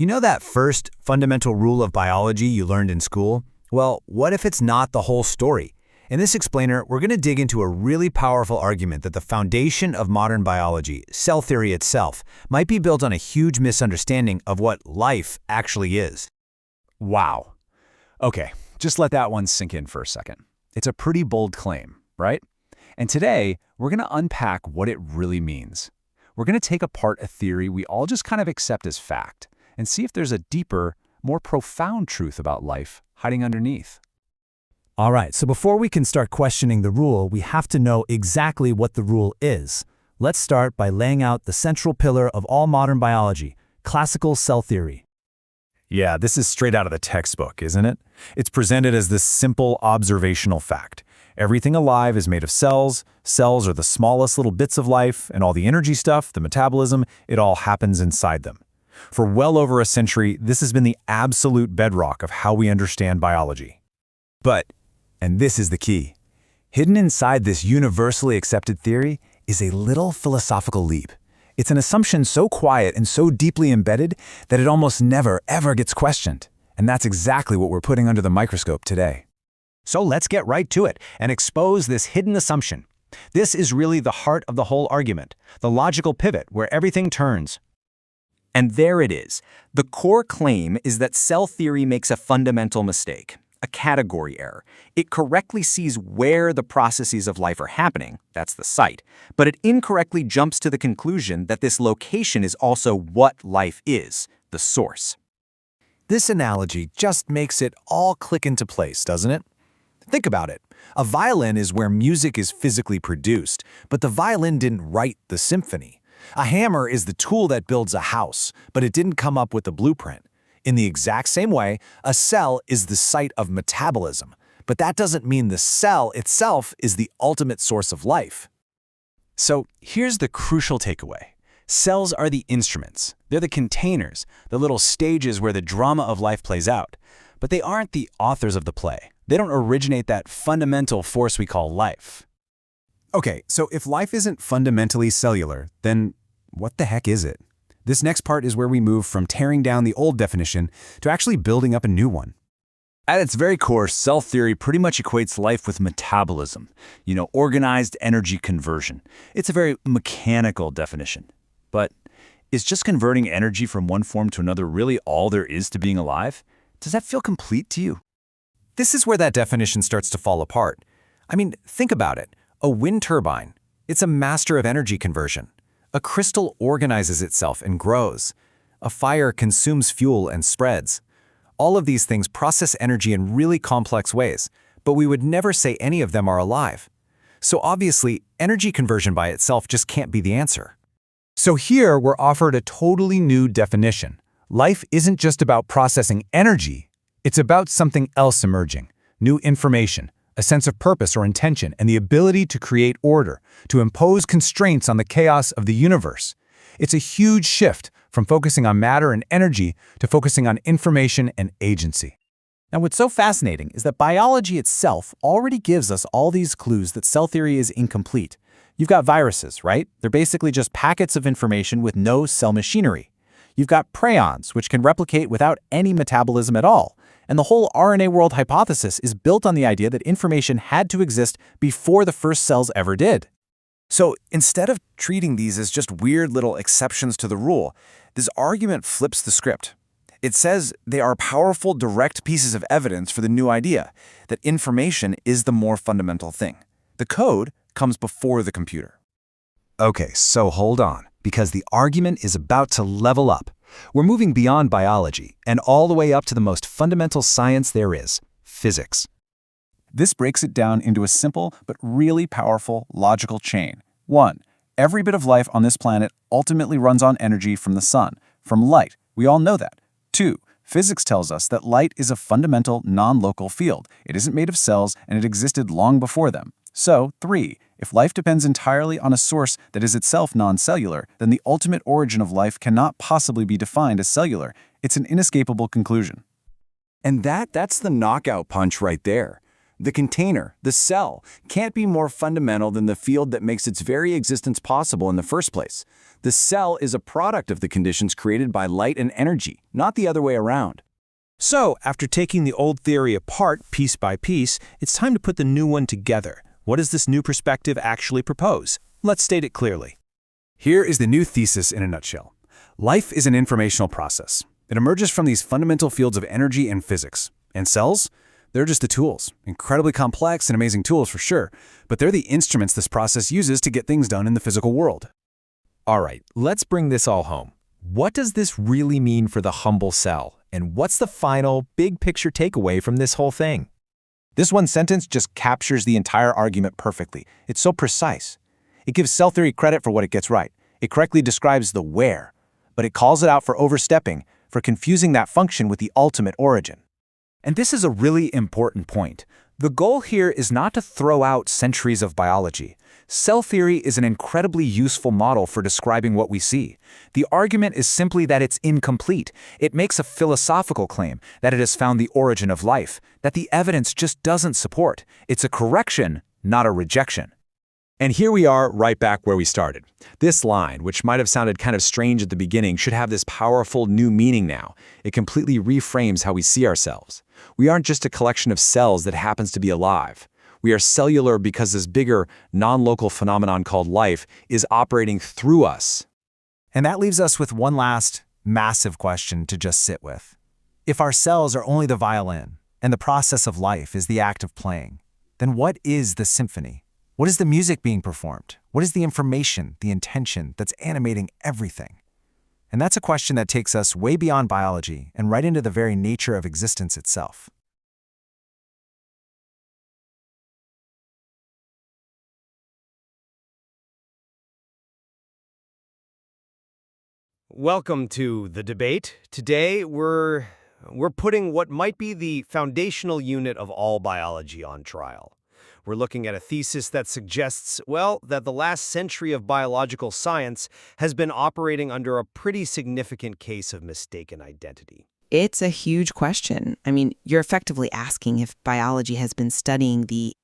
You know that first fundamental rule of biology you learned in school? Well, what if it's not the whole story? In this explainer, we're going to dig into a really powerful argument that the foundation of modern biology, cell theory itself, might be built on a huge misunderstanding of what life actually is. Wow. Okay, just let that one sink in for a second. It's a pretty bold claim, right? And today, we're going to unpack what it really means. We're going to take apart a theory we all just kind of accept as fact and see if there's a deeper, more profound truth about life hiding underneath. All right, so before we can start questioning the rule, we have to know exactly what the rule is. Let's start by laying out the central pillar of all modern biology, classical cell theory. Yeah, this is straight out of the textbook, isn't it? It's presented as this simple observational fact. Everything alive is made of cells. Cells are the smallest little bits of life, and all the energy stuff, the metabolism, it all happens inside them. For well over a century, this has been the absolute bedrock of how we understand biology. But, and this is the key, hidden inside this universally accepted theory is a little philosophical leap. It's an assumption so quiet and so deeply embedded that it almost never, ever gets questioned. And that's exactly what we're putting under the microscope today. So let's get right to it and expose this hidden assumption. This is really the heart of the whole argument, the logical pivot where everything turns. And there it is. The core claim is that cell theory makes a fundamental mistake, a category error. It correctly sees where the processes of life are happening, that's the site, but it incorrectly jumps to the conclusion that this location is also what life is, the source. This analogy just makes it all click into place, doesn't it? Think about it. A violin is where music is physically produced, but the violin didn't write the symphony. A hammer is the tool that builds a house, but it didn't come up with the blueprint. In the exact same way, a cell is the site of metabolism, but that doesn't mean the cell itself is the ultimate source of life. So here's the crucial takeaway. Cells are the instruments. They're the containers, the little stages where the drama of life plays out. But they aren't the authors of the play. They don't originate that fundamental force we call life. Okay, so if life isn't fundamentally cellular, then what the heck is it? This next part is where we move from tearing down the old definition to actually building up a new one. At its very core, cell theory pretty much equates life with metabolism, organized energy conversion. It's a very mechanical definition. But is just converting energy from one form to another really all there is to being alive? Does that feel complete to you? This is where that definition starts to fall apart. I mean, think about it. A wind turbine, it's a master of energy conversion. A crystal organizes itself and grows. A fire consumes fuel and spreads. All of these things process energy in really complex ways, but we would never say any of them are alive. So obviously, energy conversion by itself just can't be the answer. So here we're offered a totally new definition. Life isn't just about processing energy, it's about something else emerging, new information, a sense of purpose or intention, and the ability to create order, to impose constraints on the chaos of the universe. It's a huge shift from focusing on matter and energy to focusing on information and agency. Now, what's so fascinating is that biology itself already gives us all these clues that cell theory is incomplete. You've got viruses, right? They're basically just packets of information with no cell machinery. You've got prions, which can replicate without any metabolism at all. And the whole RNA world hypothesis is built on the idea that information had to exist before the first cells ever did. So instead of treating these as just weird little exceptions to the rule, this argument flips the script. It says they are powerful, direct pieces of evidence for the new idea, that information is the more fundamental thing. The code comes before the computer. Okay, so hold on, because the argument is about to level up. We're moving beyond biology and all the way up to the most fundamental science there is, physics. This breaks it down into a simple but really powerful logical chain. 1. Every bit of life on this planet ultimately runs on energy from the sun, from light. We all know that. 2. Physics tells us that light is a fundamental, non-local field. It isn't made of cells, and it existed long before them. So, 3. If life depends entirely on a source that is itself non-cellular, then the ultimate origin of life cannot possibly be defined as cellular. It's an inescapable conclusion. And that's the knockout punch right there. The container, the cell, can't be more fundamental than the field that makes its very existence possible in the first place. The cell is a product of the conditions created by light and energy, not the other way around. So, after taking the old theory apart piece by piece, it's time to put the new one together. What does this new perspective actually propose? Let's state it clearly. Here is the new thesis in a nutshell. Life is an informational process. It emerges from these fundamental fields of energy and physics. And cells? They're just the tools. Incredibly complex and amazing tools for sure, but they're the instruments this process uses to get things done in the physical world. All right, let's bring this all home. What does this really mean for the humble cell? And what's the final, big picture takeaway from this whole thing? This one sentence just captures the entire argument perfectly. It's so precise. It gives cell theory credit for what it gets right. It correctly describes the where, but it calls it out for overstepping, for confusing that function with the ultimate origin. And this is a really important point. The goal here is not to throw out centuries of biology. Cell theory is an incredibly useful model for describing what we see. The argument is simply that it's incomplete. It makes a philosophical claim that it has found the origin of life, that the evidence just doesn't support. It's a correction, not a rejection. And here we are right back where we started. This line, which might have sounded kind of strange at the beginning, should have this powerful new meaning now. It completely reframes how we see ourselves. We aren't just a collection of cells that happens to be alive. We are cellular because this bigger, non-local phenomenon called life is operating through us. And that leaves us with one last, massive question to just sit with. If our cells are only the violin, and the process of life is the act of playing, then what is the symphony? What is the music being performed? What is the information, the intention that's animating everything? And that's a question that takes us way beyond biology and right into the very nature of existence itself. Welcome to the debate. Today, we're putting what might be the foundational unit of all biology on trial. We're looking at a thesis that suggests, well, that the last century of biological science has been operating under a pretty significant case of mistaken identity. It's a huge question. I mean, you're effectively asking if biology has been studying the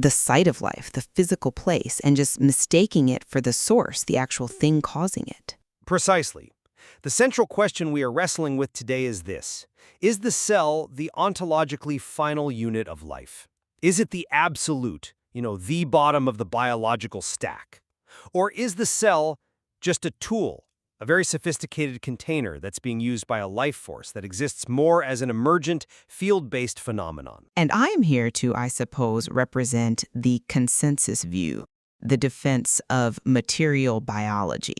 site of life, the physical place, and just mistaking it for the source, the actual thing causing it. Precisely. The central question we are wrestling with today is this. Is the cell the ontologically final unit of life? Is it the absolute, the bottom of the biological stack? Or is the cell just a tool, a very sophisticated container that's being used by a life force that exists more as an emergent, field-based phenomenon? And I am here to, I suppose, represent the consensus view, the defense of material biology.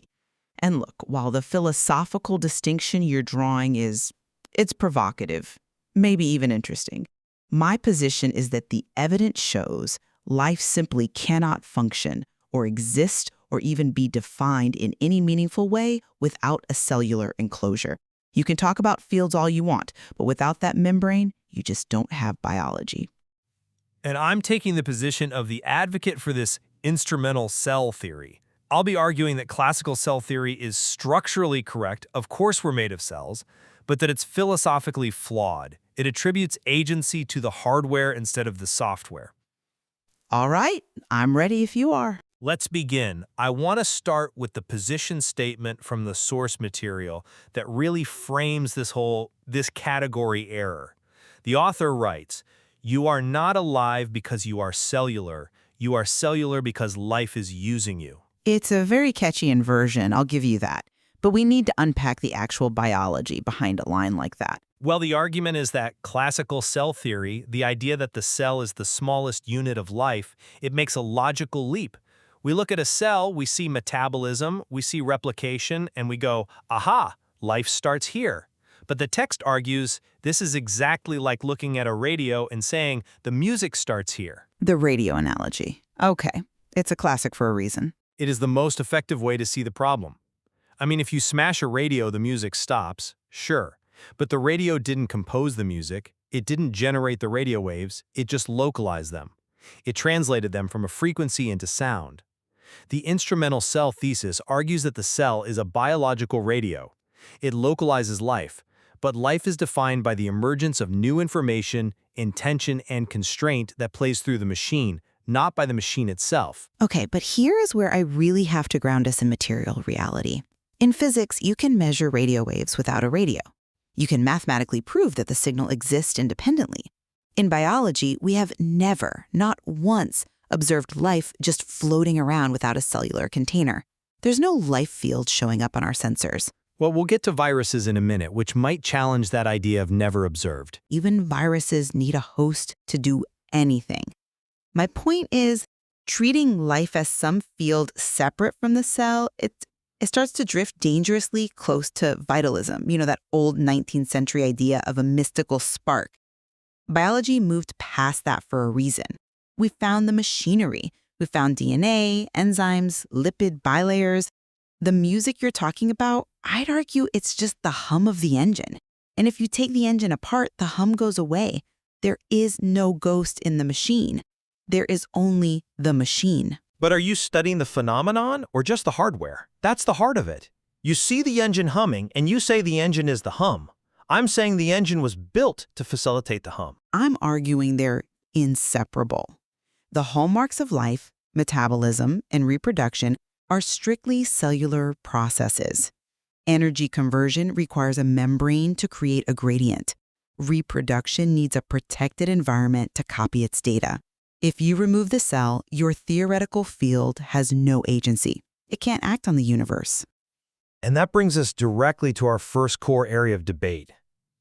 And look, while the philosophical distinction you're drawing it's provocative, maybe even interesting, my position is that the evidence shows life simply cannot function or exist or even be defined in any meaningful way without a cellular enclosure. You can talk about fields all you want, but without that membrane, you just don't have biology. And I'm taking the position of the advocate for this instrumental cell theory. I'll be arguing that classical cell theory is structurally correct, of course we're made of cells, but that it's philosophically flawed. It attributes agency to the hardware instead of the software. All right, I'm ready if you are. Let's begin. I want to start with the position statement from the source material that really frames this category error. The author writes, "You are not alive because you are cellular. You are cellular because life is using you." It's a very catchy inversion, I'll give you that. But we need to unpack the actual biology behind a line like that. Well, the argument is that classical cell theory, the idea that the cell is the smallest unit of life, it makes a logical leap. We look at a cell, we see metabolism, we see replication, and we go, aha, life starts here. But the text argues this is exactly like looking at a radio and saying the music starts here. The radio analogy. Okay, it's a classic for a reason. It is the most effective way to see the problem. I mean, if you smash a radio, the music stops, sure. But the radio didn't compose the music, it didn't generate the radio waves, it just localized them. It translated them from a frequency into sound. The instrumental cell thesis argues that the cell is a biological radio. It localizes life, but life is defined by the emergence of new information, intention, and constraint that plays through the machine, not by the machine itself. Okay, but here is where I really have to ground us in material reality. In physics, you can measure radio waves without a radio. You can mathematically prove that the signal exists independently. In biology, we have never, not once, observed life just floating around without a cellular container. There's no life field showing up on our sensors. Well, we'll get to viruses in a minute, which might challenge that idea of never observed. Even viruses need a host to do anything. My point is, treating life as some field separate from the cell, it starts to drift dangerously close to vitalism, that old 19th century idea of a mystical spark. Biology moved past that for a reason. We found the machinery. We found DNA, enzymes, lipid bilayers. The music you're talking about, I'd argue it's just the hum of the engine. And if you take the engine apart, the hum goes away. There is no ghost in the machine. There is only the machine. But are you studying the phenomenon or just the hardware? That's the heart of it. You see the engine humming, and you say the engine is the hum. I'm saying the engine was built to facilitate the hum. I'm arguing they're inseparable. The hallmarks of life, metabolism, and reproduction are strictly cellular processes. Energy conversion requires a membrane to create a gradient. Reproduction needs a protected environment to copy its data. If you remove the cell, your theoretical field has no agency. It can't act on the universe. And that brings us directly to our first core area of debate: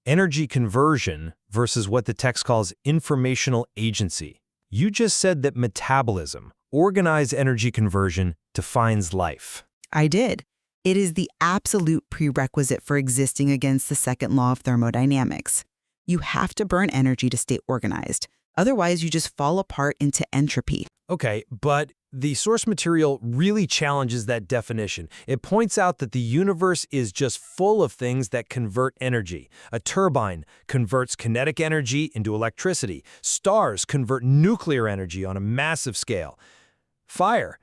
energy conversion versus what the text calls informational agency. You just said that metabolism, organized energy conversion, defines life. I did. It is the absolute prerequisite for existing against the second law of thermodynamics. You have to burn energy to stay organized. Otherwise, you just fall apart into entropy. Okay, but the source material really challenges that definition. It points out that the universe is just full of things that convert energy. A turbine converts kinetic energy into electricity. Stars convert nuclear energy on a massive scale. Fire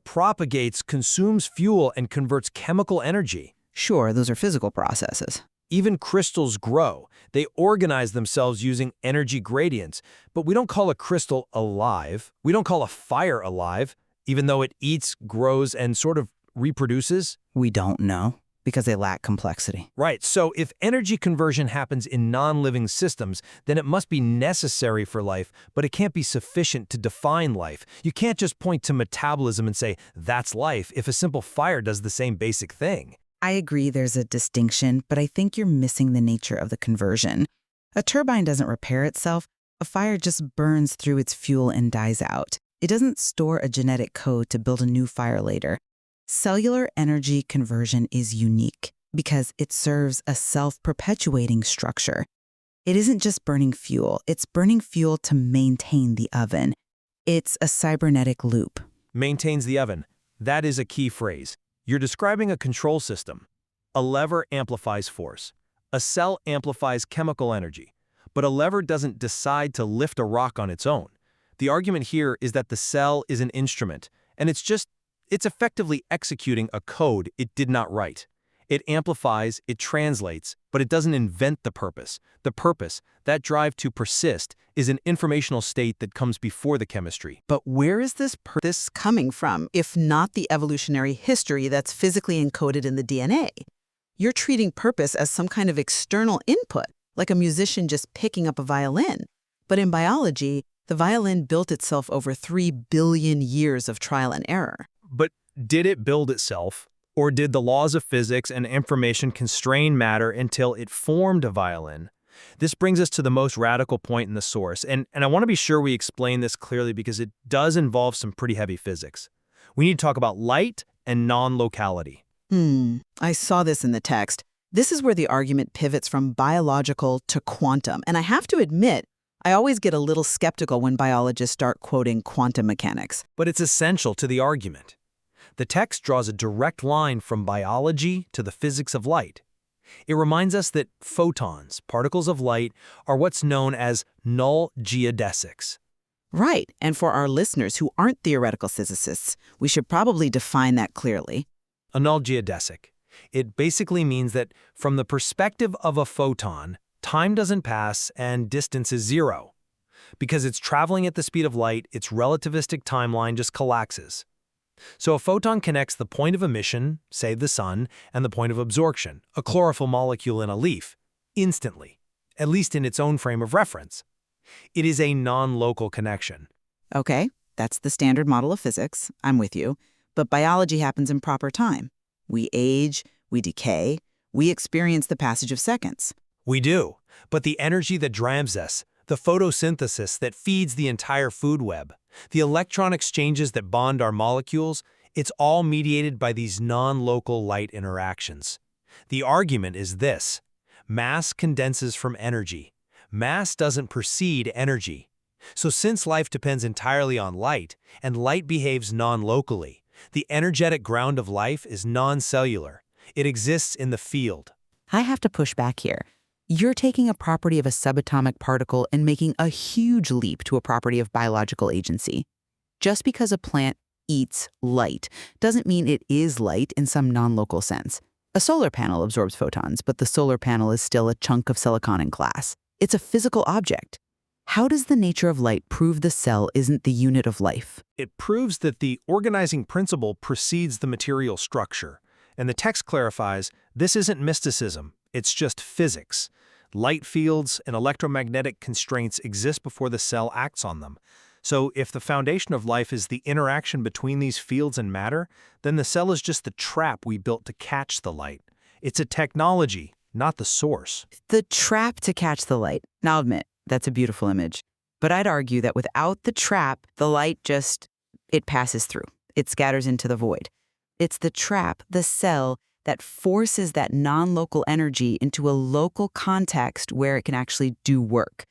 propagates, consumes fuel, and converts chemical energy. Sure, those are physical processes. Even crystals grow. They organize themselves using energy gradients. But we don't call a crystal alive. We don't call a fire alive, even though it eats, grows, and sort of reproduces. We don't know, because they lack complexity. Right, so if energy conversion happens in non-living systems, then it must be necessary for life, but it can't be sufficient to define life. You can't just point to metabolism and say, that's life, if a simple fire does the same basic thing. I agree there's a distinction, but I think you're missing the nature of the conversion. A turbine doesn't repair itself. A fire just burns through its fuel and dies out. It doesn't store a genetic code to build a new fire later. Cellular energy conversion is unique because it serves a self-perpetuating structure. It isn't just burning fuel, it's burning fuel to maintain the oven. It's a cybernetic loop. Maintains the oven. That is a key phrase. You're describing a control system. A lever amplifies force. A cell amplifies chemical energy. But a lever doesn't decide to lift a rock on its own. The argument here is that the cell is an instrument, and it's effectively executing a code it did not write. It amplifies, it translates, but it doesn't invent the purpose. The purpose, that drive to persist, is an informational state that comes before the chemistry. But where is this coming from, if not the evolutionary history that's physically encoded in the DNA? You're treating purpose as some kind of external input, like a musician just picking up a violin. But in biology, the violin built itself over 3 billion years of trial and error. But did it build itself? Or did the laws of physics and information constrain matter until it formed a violin? This brings us to the most radical point in the source, and I want to be sure we explain this clearly because it does involve some pretty heavy physics. We need to talk about light and non-locality. I saw this in the text. This is where the argument pivots from biological to quantum, and I have to admit, I always get a little skeptical when biologists start quoting quantum mechanics. But it's essential to the argument. The text draws a direct line from biology to the physics of light. It reminds us that photons, particles of light, are what's known as null geodesics. Right, and for our listeners who aren't theoretical physicists, we should probably define that clearly. A null geodesic. It basically means that from the perspective of a photon, time doesn't pass and distance is zero. Because it's traveling at the speed of light, its relativistic timeline just collapses. So a photon connects the point of emission, say the sun, and the point of absorption, a chlorophyll molecule in a leaf, instantly, at least in its own frame of reference. It is a non-local connection. Okay, that's the standard model of physics. I'm with you. But biology happens in proper time. We age, we decay, we experience the passage of seconds. We do, but the energy that drives us, the photosynthesis that feeds the entire food web, the electron exchanges that bond our molecules, it's all mediated by these non-local light interactions. The argument is this: mass condenses from energy. Mass doesn't precede energy. So since life depends entirely on light, and light behaves non-locally, the energetic ground of life is non-cellular. It exists in the field. I have to push back here. You're taking a property of a subatomic particle and making a huge leap to a property of biological agency. Just because a plant eats light doesn't mean it is light in some non-local sense. A solar panel absorbs photons, but the solar panel is still a chunk of silicon in glass. It's a physical object. How does the nature of light prove the cell isn't the unit of life? It proves that the organizing principle precedes the material structure. And the text clarifies, this isn't mysticism, it's just physics. Light fields and electromagnetic constraints exist before the cell acts on them. So if the foundation of life is the interaction between these fields and matter, then the cell is just the trap we built to catch the light. It's a technology, not the source. The trap to catch the light. Now, I'll admit, that's a beautiful image. But I'd argue that without the trap, the light it passes through. It scatters into the void. It's the trap, the cell, that forces that non-local energy into a local context where it can actually do work.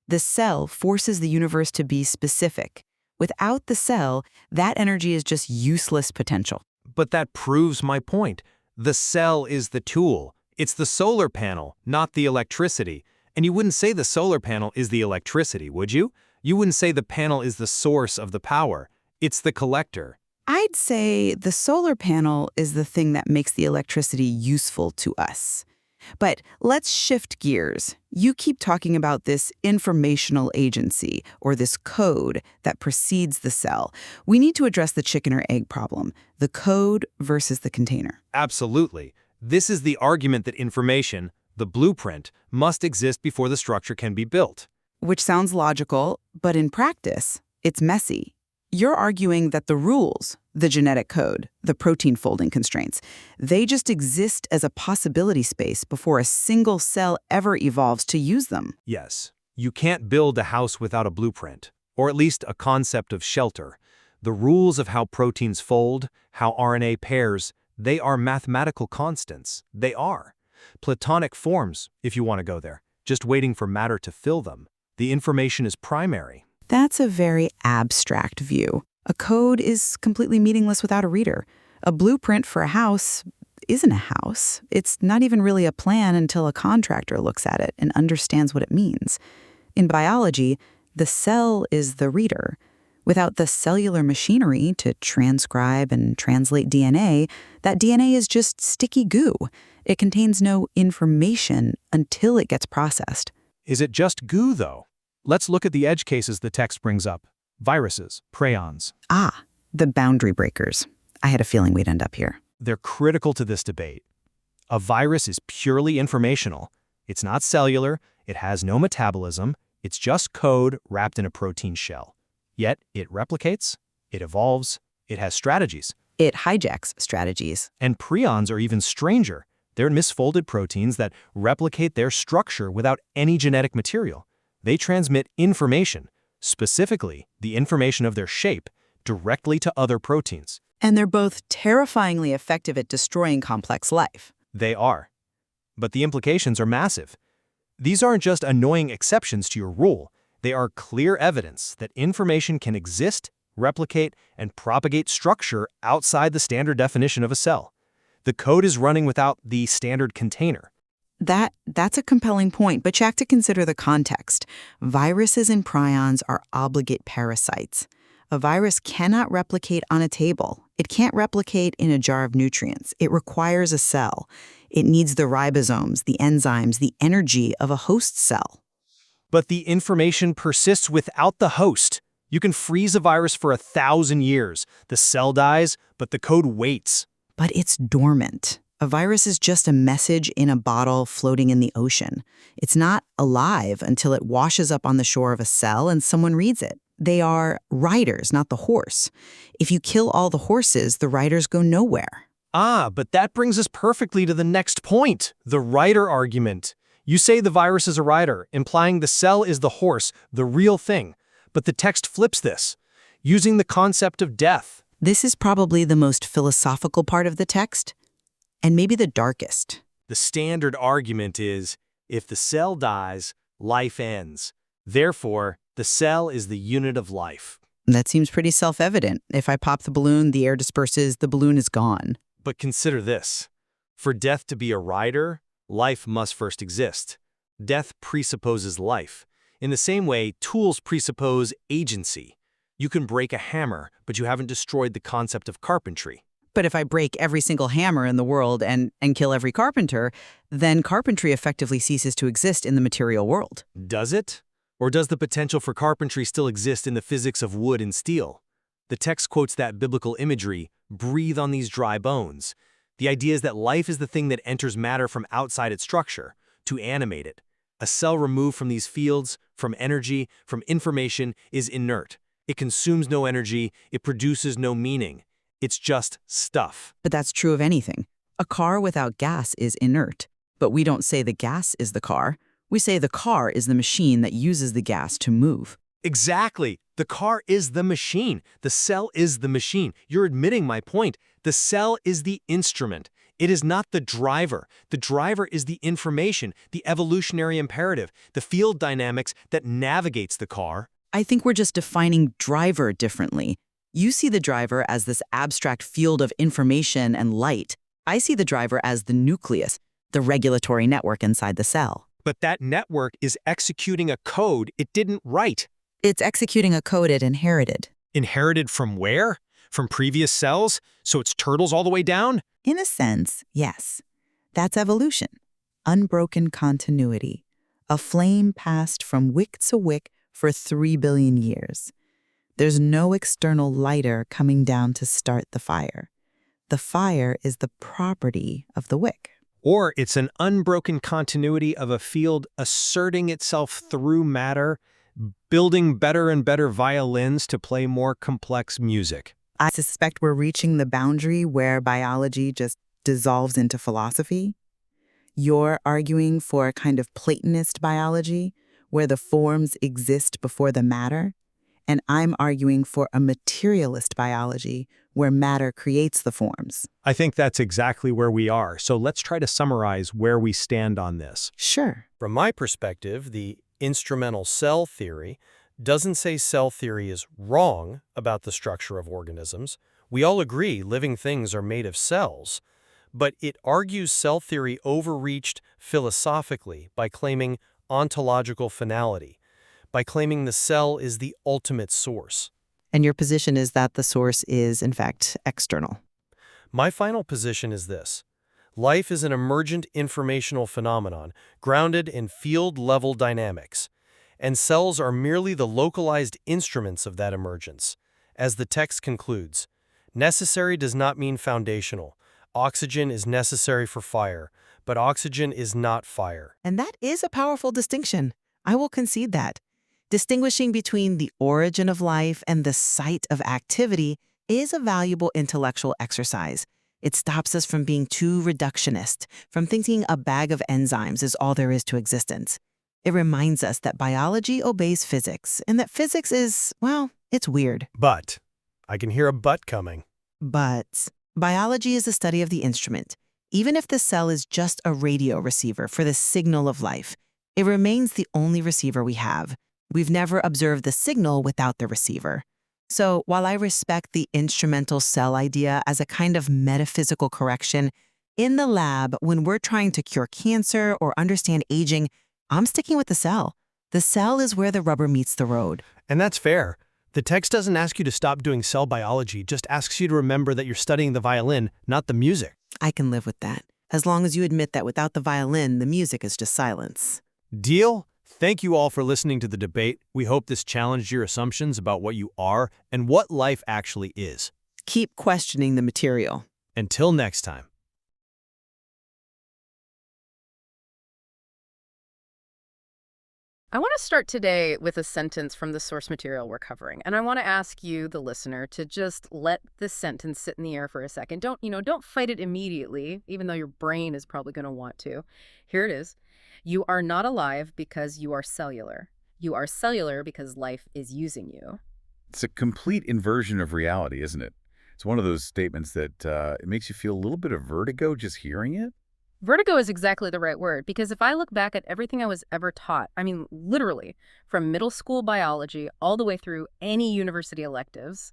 The cell forces the universe to be specific. Without the cell, that energy is just useless potential. But that proves my point. The cell is the tool. It's the solar panel, not the electricity. And you wouldn't say the solar panel is the electricity, would you? You wouldn't say the panel is the source of the power. It's the collector. I'd say the solar panel is the thing that makes the electricity useful to us. But let's shift gears. You keep talking about this informational agency, or this code that precedes the cell. We need to address the chicken or egg problem, the code versus the container. Absolutely. This is the argument that information, the blueprint, must exist before the structure can be built. Which sounds logical, but in practice, it's messy. You're arguing that the rules, the genetic code, the protein folding constraints, they just exist as a possibility space before a single cell ever evolves to use them. Yes. You can't build a house without a blueprint, or at least a concept of shelter. The rules of how proteins fold, how RNA pairs, they are mathematical constants. They are. Platonic forms, if you want to go there, just waiting for matter to fill them. The information is primary. That's a very abstract view. A code is completely meaningless without a reader. A blueprint for a house isn't a house. It's not even really a plan until a contractor looks at it and understands what it means. In biology, the cell is the reader. Without the cellular machinery to transcribe and translate DNA, that DNA is just sticky goo. It contains no information until it gets processed. Is it just goo, though? Let's look at the edge cases the text brings up. Viruses, prions. Ah, the boundary breakers. I had a feeling we'd end up here. They're critical to this debate. A virus is purely informational. It's not cellular, it has no metabolism, it's just code wrapped in a protein shell. Yet it replicates, it evolves, it has strategies. It hijacks strategies. And prions are even stranger. They're misfolded proteins that replicate their structure without any genetic material. They transmit information, specifically the information of their shape, directly to other proteins. And they're both terrifyingly effective at destroying complex life. They are. But the implications are massive. These aren't just annoying exceptions to your rule. They are clear evidence that information can exist, replicate, and propagate structure outside the standard definition of a cell. The code is running without the standard container. That's a compelling point, but you have to consider the context. Viruses and prions are obligate parasites. A virus cannot replicate on a table. It can't replicate in a jar of nutrients. It requires a cell. It needs the ribosomes, the enzymes, the energy of a host cell. But the information persists without the host. You can freeze a virus for 1,000 years. The cell dies, but the code waits. But it's dormant. A virus is just a message in a bottle floating in the ocean. It's not alive until it washes up on the shore of a cell and someone reads it. They are riders, not the horse. If you kill all the horses, the riders go nowhere. Ah, but that brings us perfectly to the next point, the rider argument. You say the virus is a rider, implying the cell is the horse, the real thing. But the text flips this, using the concept of death. This is probably the most philosophical part of the text, and maybe the darkest. The standard argument is, if the cell dies, life ends. Therefore, the cell is the unit of life. That seems pretty self-evident. If I pop the balloon, the air disperses, the balloon is gone. But consider this. For death to be a rider, life must first exist. Death presupposes life. In the same way, tools presuppose agency. You can break a hammer, but you haven't destroyed the concept of carpentry. But if I break every single hammer in the world and kill every carpenter, then carpentry effectively ceases to exist in the material world. Does it? Or does the potential for carpentry still exist in the physics of wood and steel? The text quotes that biblical imagery, breathe on these dry bones. The idea is that life is the thing that enters matter from outside its structure, to animate it. A cell removed from these fields, from energy, from information, is inert. It consumes no energy, it produces no meaning. It's just stuff. But that's true of anything. A car without gas is inert. But we don't say the gas is the car. We say the car is the machine that uses the gas to move. Exactly. The car is the machine. The cell is the machine. You're admitting my point. The cell is the instrument. It is not the driver. The driver is the information, the evolutionary imperative, the field dynamics that navigates the car. I think we're just defining driver differently. You see the driver as this abstract field of information and light. I see the driver as the nucleus, the regulatory network inside the cell. But that network is executing a code it didn't write. It's executing a code it inherited. Inherited from where? From previous cells? So it's turtles all the way down? In a sense, yes. That's evolution. Unbroken continuity. A flame passed from wick to wick for 3 billion years. There's no external lighter coming down to start the fire. The fire is the property of the wick. Or it's an unbroken continuity of a field asserting itself through matter, building better and better violins to play more complex music. I suspect we're reaching the boundary where biology just dissolves into philosophy. You're arguing for a kind of Platonist biology, where the forms exist before the matter, and I'm arguing for a materialist biology, where matter creates the forms. I think that's exactly where we are, so let's try to summarize where we stand on this. Sure. From my perspective, the instrumental cell theory doesn't say cell theory is wrong about the structure of organisms. We all agree living things are made of cells, but it argues cell theory overreached philosophically by claiming ontological finality, by claiming the cell is the ultimate source. And your position is that the source is, in fact, external. My final position is this. Life is an emergent informational phenomenon grounded in field-level dynamics, and cells are merely the localized instruments of that emergence. As the text concludes, necessary does not mean foundational. Oxygen is necessary for fire, but oxygen is not fire. And that is a powerful distinction. I will concede that. Distinguishing between the origin of life and the site of activity is a valuable intellectual exercise. It stops us from being too reductionist, from thinking a bag of enzymes is all there is to existence. It reminds us that biology obeys physics, and that physics is, well, it's weird. But, I can hear a but coming. But biology is the study of the instrument. Even if the cell is just a radio receiver for the signal of life, it remains the only receiver we have. We've never observed the signal without the receiver. So while I respect the instrumental cell idea as a kind of metaphysical correction, in the lab, when we're trying to cure cancer or understand aging, I'm sticking with the cell. The cell is where the rubber meets the road. And that's fair. The text doesn't ask you to stop doing cell biology, just asks you to remember that you're studying the violin, not the music. I can live with that. as long as you admit that without the violin, the music is just silence. Deal? Thank you all for listening to the debate. We hope this challenged your assumptions about what you are and what life actually is. Keep questioning the material. Until next time. I want to start today with a sentence from the source material we're covering, and I want to ask you, the listener, to just let this sentence sit in the air for a second. Don't fight it immediately, even though your brain is probably going to want to. Here it is. You are not alive because you are cellular. You are cellular because life is using you. It's a complete inversion of reality, isn't it? It's one of those statements that it makes you feel a little bit of vertigo just hearing it. Vertigo is exactly the right word, because if I look back at everything I was ever taught, I mean, literally, from middle school biology all the way through any university electives,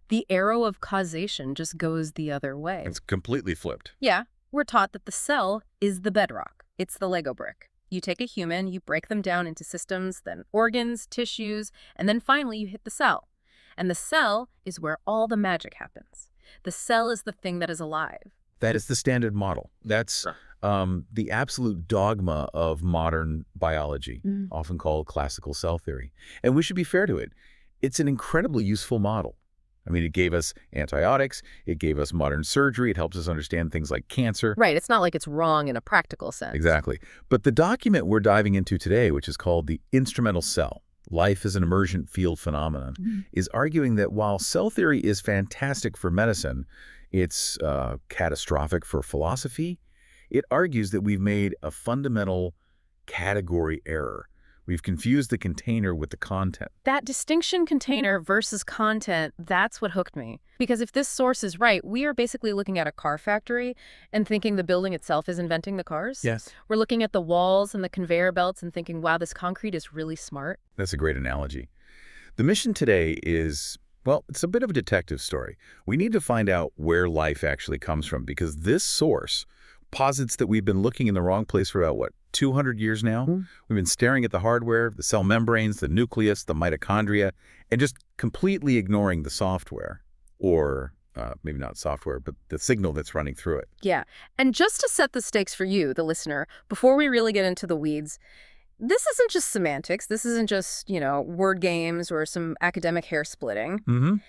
the arrow of causation just goes the other way. It's completely flipped. Yeah, we're taught that the cell is the bedrock. It's the Lego brick. You take a human, you break them down into systems, then organs, tissues, and then finally you hit the cell. And the cell is where all the magic happens. The cell is the thing that is alive. That is the standard model. That's the absolute dogma of modern biology, often called classical cell theory. And we should be fair to it. It's an incredibly useful model. I mean, it gave us antibiotics, it gave us modern surgery, it helps us understand things like cancer. Right, it's not like it's wrong in a practical sense. Exactly. But the document we're diving into today, which is called The Instrumental Cell, Life as an Emergent Field Phenomenon, is arguing that while cell theory is fantastic for medicine, it's catastrophic for philosophy. It argues that we've made a fundamental category error. We've confused the container with the content. That distinction, container versus content, that's what hooked me. Because if this source is right, we are basically looking at a car factory and thinking the building itself is inventing the cars. Yes. We're looking at the walls and the conveyor belts and thinking, wow, this concrete is really smart. That's a great analogy. The mission today is, well, it's a bit of a detective story. We need to find out where life actually comes from, because this source posits that we've been looking in the wrong place for about, 200 years now? We've been staring at the hardware, the cell membranes, the nucleus, the mitochondria, and just completely ignoring the software. Or maybe not software, but the signal that's running through it. Yeah. And just to set the stakes for you, the listener, before we really get into the weeds, this isn't just semantics. This isn't just, word games or some academic hair splitting.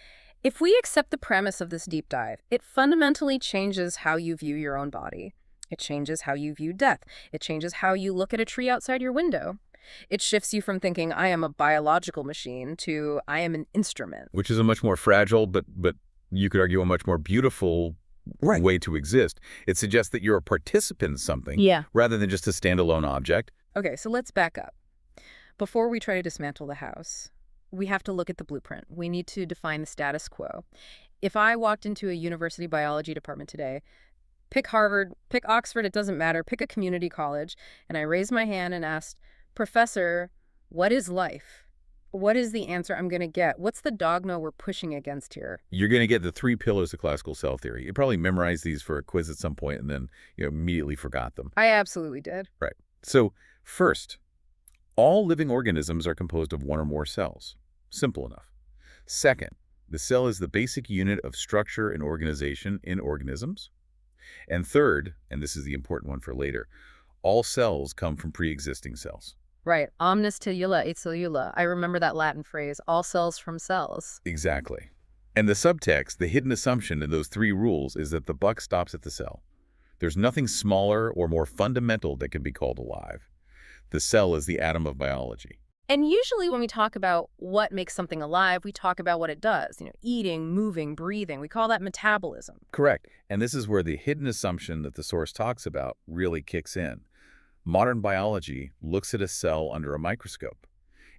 If we accept the premise of this deep dive, it fundamentally changes how you view your own body. It changes how you view death. It changes how you look at a tree outside your window. It shifts you from thinking, I am a biological machine, to I am an instrument. Which is a much more fragile, but you could argue a much more beautiful way to exist. It suggests that you're a participant in something rather than just a standalone object. Okay, so let's back up. Before we try to dismantle the house, we have to look at the blueprint. We need to define the status quo. If I walked into a university biology department today, pick Harvard, pick Oxford, it doesn't matter, pick a community college, and I raised my hand and asked, Professor, what is life? What is the answer I'm going to get? What's the dogma we're pushing against here? You're going to get the 3 pillars of classical cell theory. You probably memorized these for a quiz at some point and then immediately forgot them. I absolutely did. Right. So first, all living organisms are composed of one or more cells. Simple enough. Second, the cell is the basic unit of structure and organization in organisms. And third, and this is the important one for later, all cells come from pre-existing cells. Right. Omnis cellula et cellula. I remember that Latin phrase, all cells from cells. Exactly. And the subtext, the hidden assumption in those 3 rules is that the buck stops at the cell. There's nothing smaller or more fundamental that can be called alive. The cell is the atom of biology. And usually when we talk about what makes something alive, we talk about what it does, eating, moving, breathing. We call that metabolism. Correct. And this is where the hidden assumption that the source talks about really kicks in. Modern biology looks at a cell under a microscope.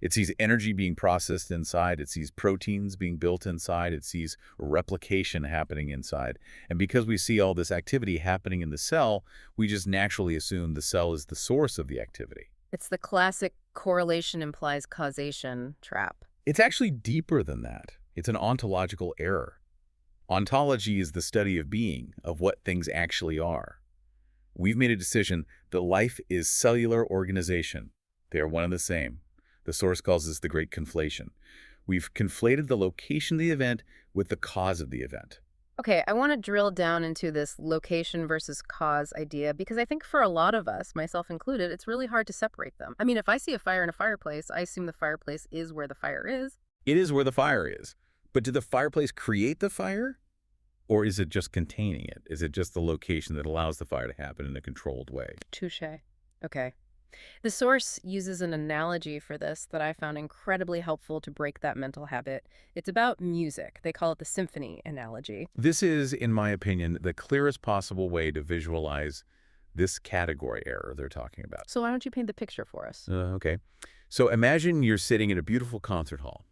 It sees energy being processed inside. It sees proteins being built inside. It sees replication happening inside. And because we see all this activity happening in the cell, we just naturally assume the cell is the source of the activity. It's the classic correlation implies causation trap. It's actually deeper than that. It's an ontological error. Ontology is the study of being, of what things actually are. We've made a decision that life is cellular organization. They are one and the same. The source calls this the great conflation. We've conflated the location of the event with the cause of the event. Okay, I want to drill down into this location versus cause idea because I think for a lot of us, myself included, it's really hard to separate them. I mean, if I see a fire in a fireplace, I assume the fireplace is where the fire is. It is where the fire is. But did the fireplace create the fire? Or is it just containing it? Is it just the location that allows the fire to happen in a controlled way? Touche. Okay. The source uses an analogy for this that I found incredibly helpful to break that mental habit. It's about music. They call it the symphony analogy. This is, in my opinion, the clearest possible way to visualize this category error they're talking about. So why don't you paint the picture for us? Okay. So imagine you're sitting in a beautiful concert hall.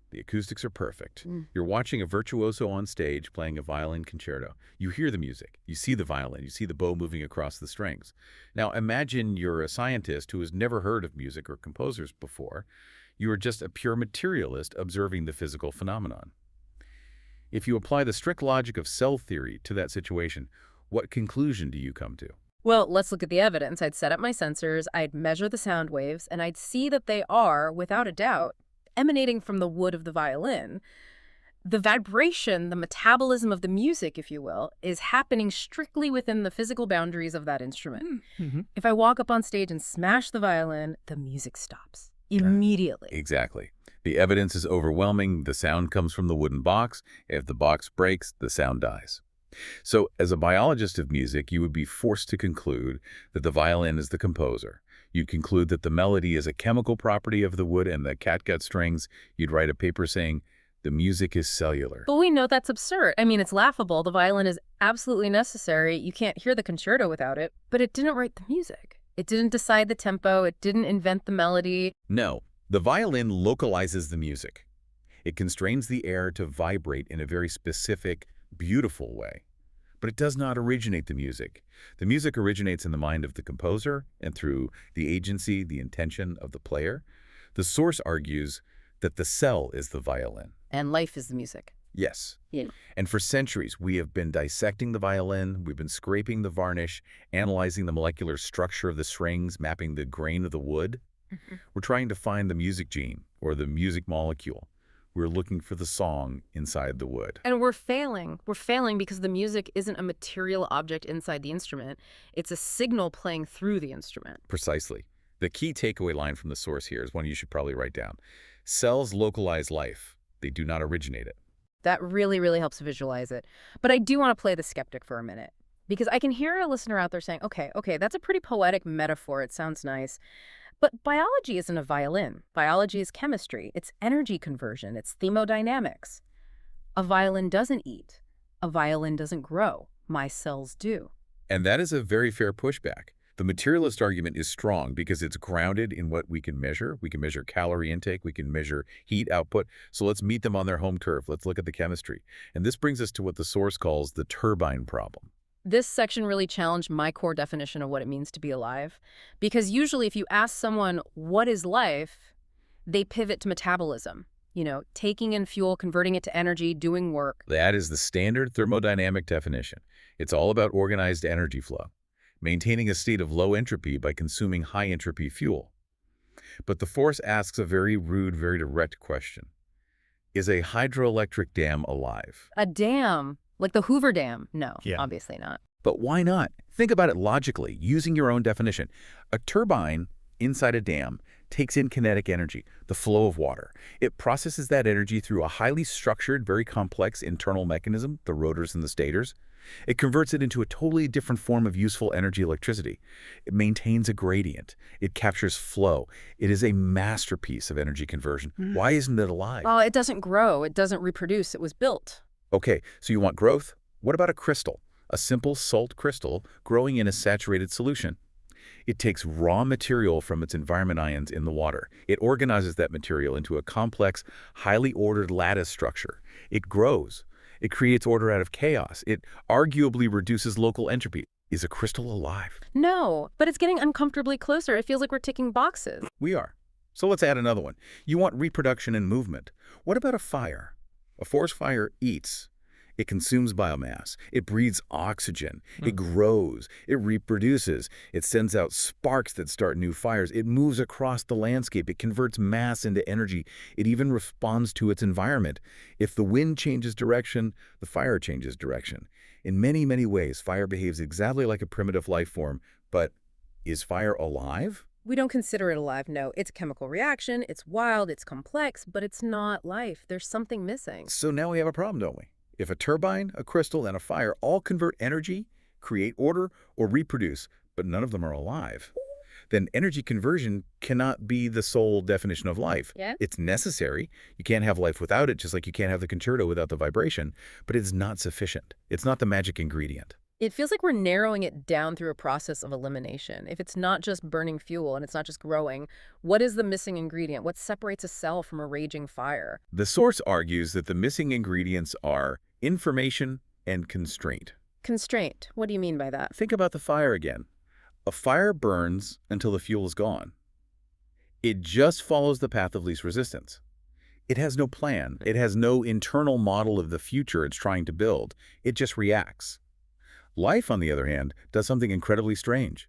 The acoustics are perfect. You're watching a virtuoso on stage playing a violin concerto. You hear the music. You see the violin. You see the bow moving across the strings. Now imagine you're a scientist who has never heard of music or composers before. You are just a pure materialist observing the physical phenomenon. If you apply the strict logic of cell theory to that situation, what conclusion do you come to? Well, let's look at the evidence. I'd set up my sensors, I'd measure the sound waves, and I'd see that they are, without a doubt, emanating from the wood of the violin. The vibration, the metabolism of the music, if you will, is happening strictly within the physical boundaries of that instrument. If I walk up on stage and smash the violin, the music stops immediately. Exactly. The evidence is overwhelming. The sound comes from the wooden box. If the box breaks, the sound dies. So, as a biologist of music, you would be forced to conclude that the violin is the composer. You'd conclude that the melody is a chemical property of the wood and the catgut strings. You'd write a paper saying, the music is cellular. But we know that's absurd. I mean, it's laughable. The violin is absolutely necessary. You can't hear the concerto without it. But it didn't write the music. It didn't decide the tempo. It didn't invent the melody. No, the violin localizes the music. It constrains the air to vibrate in a very specific, beautiful way. But it does not originate the music. The music originates in the mind of the composer and through the agency, the intention of the player. The source argues that the cell is the violin. And life is the music. Yes. Yeah. And for centuries, we have been dissecting the violin, we've been scraping the varnish, analyzing the molecular structure of the strings, mapping the grain of the wood. We're trying to find the music gene or the music molecule. We're looking for the song inside the wood. And we're failing. We're failing because the music isn't a material object inside the instrument. It's a signal playing through the instrument. Precisely. The key takeaway line from the source here is one you should probably write down. Cells localize life. They do not originate it. That really, really helps visualize it. But I do want to play the skeptic for a minute, because I can hear a listener out there saying, okay, that's a pretty poetic metaphor. It sounds nice. But biology isn't a violin. Biology is chemistry. It's energy conversion. It's thermodynamics. A violin doesn't eat. A violin doesn't grow. My cells do. And that is a very fair pushback. The materialist argument is strong because it's grounded in what we can measure. We can measure calorie intake. We can measure heat output. So let's meet them on their home turf. Let's look at the chemistry. And this brings us to what the source calls the turbine problem. This section really challenged my core definition of what it means to be alive. Because usually if you ask someone, what is life, they pivot to metabolism. You know, taking in fuel, converting it to energy, doing work. That is the standard thermodynamic definition. It's all about organized energy flow, maintaining a state of low entropy by consuming high entropy fuel. But the force asks a very rude, very direct question. Is a hydroelectric dam alive? A dam? Like the Hoover Dam? No, obviously not. But why not? Think about it logically, using your own definition. A turbine inside a dam takes in kinetic energy, the flow of water. It processes that energy through a highly structured, very complex internal mechanism, the rotors and the stators. It converts it into a totally different form of useful energy, electricity. It maintains a gradient. It captures flow. It is a masterpiece of energy conversion. Why isn't it alive? Well, it doesn't grow. It doesn't reproduce. It was built. Okay, so you want growth? What about a crystal? A simple salt crystal growing in a saturated solution. It takes raw material from its environment ions in the water. It organizes that material into a complex, highly ordered lattice structure. It grows. It creates order out of chaos. It arguably reduces local entropy. Is a crystal alive? No, but it's getting uncomfortably closer. It feels like we're ticking boxes. We are. So let's add another one. You want reproduction and movement. What about a fire? A forest fire eats. It consumes biomass. It breathes oxygen. It grows. It reproduces. It sends out sparks that start new fires. It moves across the landscape. It converts mass into energy. It even responds to its environment. If the wind changes direction, the fire changes direction. In many, many ways, fire behaves exactly like a primitive life form. But is fire alive? We don't consider it alive, no. It's a chemical reaction, it's wild, it's complex, but it's not life. There's something missing. So now we have a problem, don't we? If a turbine, a crystal, and a fire all convert energy, create order, or reproduce, but none of them are alive, then energy conversion cannot be the sole definition of life. Yeah? It's necessary. You can't have life without it, just like you can't have the concerto without the vibration, but it's not sufficient. It's not the magic ingredient. It feels like we're narrowing it down through a process of elimination. If it's not just burning fuel and it's not just growing, what is the missing ingredient? What separates a cell from a raging fire? The source argues that the missing ingredients are information and constraint. Constraint. What do you mean by that? Think about the fire again. A fire burns until the fuel is gone. It just follows the path of least resistance. It has no plan. It has no internal model of the future it's trying to build. It just reacts. Life, on the other hand, does something incredibly strange.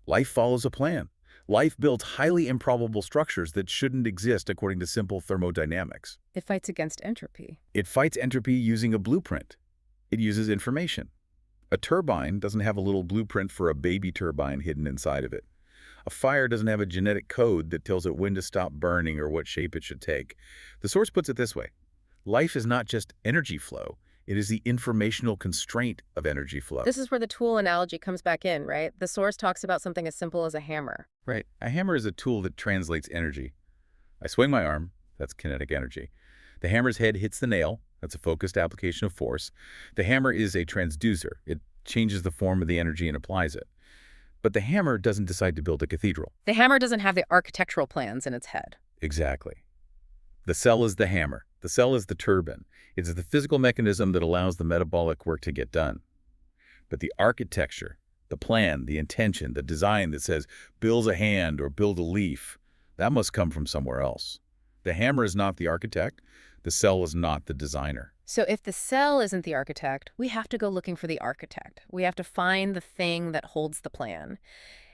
Life follows a plan. Life builds highly improbable structures that shouldn't exist according to simple thermodynamics. It fights against entropy. It fights entropy using a blueprint. It uses information. A turbine doesn't have a little blueprint for a baby turbine hidden inside of it. A fire doesn't have a genetic code that tells it when to stop burning or what shape it should take. The source puts it this way. Life is not just energy flow. It is the informational constraint of energy flow. This is where the tool analogy comes back in, right? The source talks about something as simple as a hammer. Right. A hammer is a tool that translates energy. I swing my arm. That's kinetic energy. The hammer's head hits the nail. That's a focused application of force. The hammer is a transducer. It changes the form of the energy and applies it. But the hammer doesn't decide to build a cathedral. The hammer doesn't have the architectural plans in its head. Exactly. The cell is the hammer. The cell is the turbine. It's the physical mechanism that allows the metabolic work to get done. But the architecture, the plan, the intention, the design that says build a hand or build a leaf, that must come from somewhere else. The hammer is not the architect. The cell is not the designer. So if the cell isn't the architect, we have to go looking for the architect. We have to find the thing that holds the plan.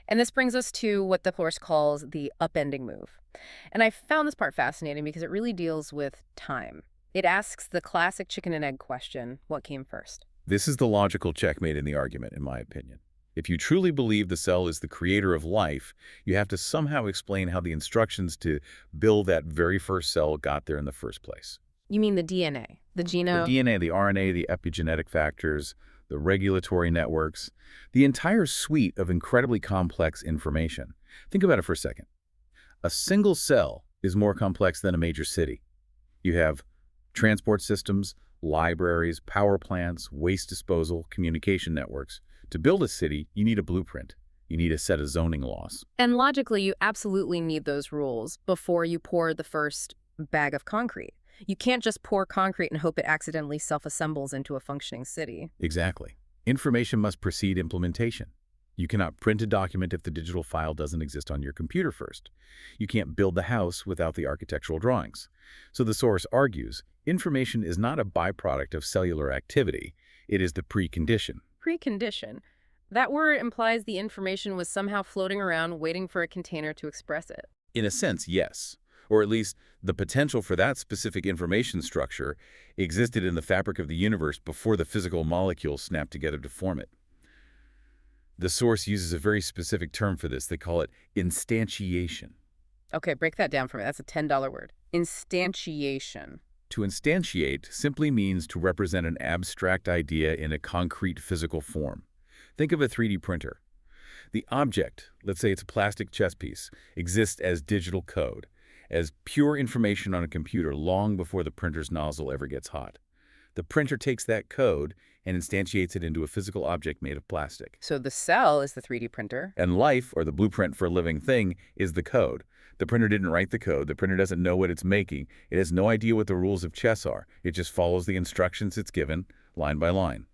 And this brings us to what the course calls the upending move. And I found this part fascinating because it really deals with time. It asks the classic chicken and egg question, what came first? This is the logical checkmate in the argument, in my opinion. If you truly believe the cell is the creator of life, you have to somehow explain how the instructions to build that very first cell got there in the first place. You mean the DNA, the genome? The DNA, the RNA, the epigenetic factors, the regulatory networks, the entire suite of incredibly complex information. Think about it for a second. A single cell is more complex than a major city. You have transport systems, libraries, power plants, waste disposal, communication networks. To build a city, you need a blueprint. You need a set of zoning laws. And logically, you absolutely need those rules before you pour the first bag of concrete. You can't just pour concrete and hope it accidentally self-assembles into a functioning city. Exactly. Information must precede implementation. You cannot print a document if the digital file doesn't exist on your computer first. You can't build the house without the architectural drawings. So the source argues, information is not a byproduct of cellular activity. It is the precondition. Precondition. That word implies the information was somehow floating around waiting for a container to express it. In a sense, yes. Or at least the potential for that specific information structure existed in the fabric of the universe before the physical molecules snapped together to form it. The source uses a very specific term for this. They call it instantiation. Okay, break that down for me. That's a $10 word. Instantiation. To instantiate simply means to represent an abstract idea in a concrete physical form. Think of a 3D printer. The object, let's say it's a plastic chess piece, exists as digital code, as pure information on a computer long before the printer's nozzle ever gets hot. The printer takes that code and instantiates it into a physical object made of plastic. So the cell is the 3D printer. And life, or the blueprint for a living thing, is the code. The printer didn't write the code. The printer doesn't know what it's making. It has no idea what the rules of chess are. It just follows the instructions it's given, line by line.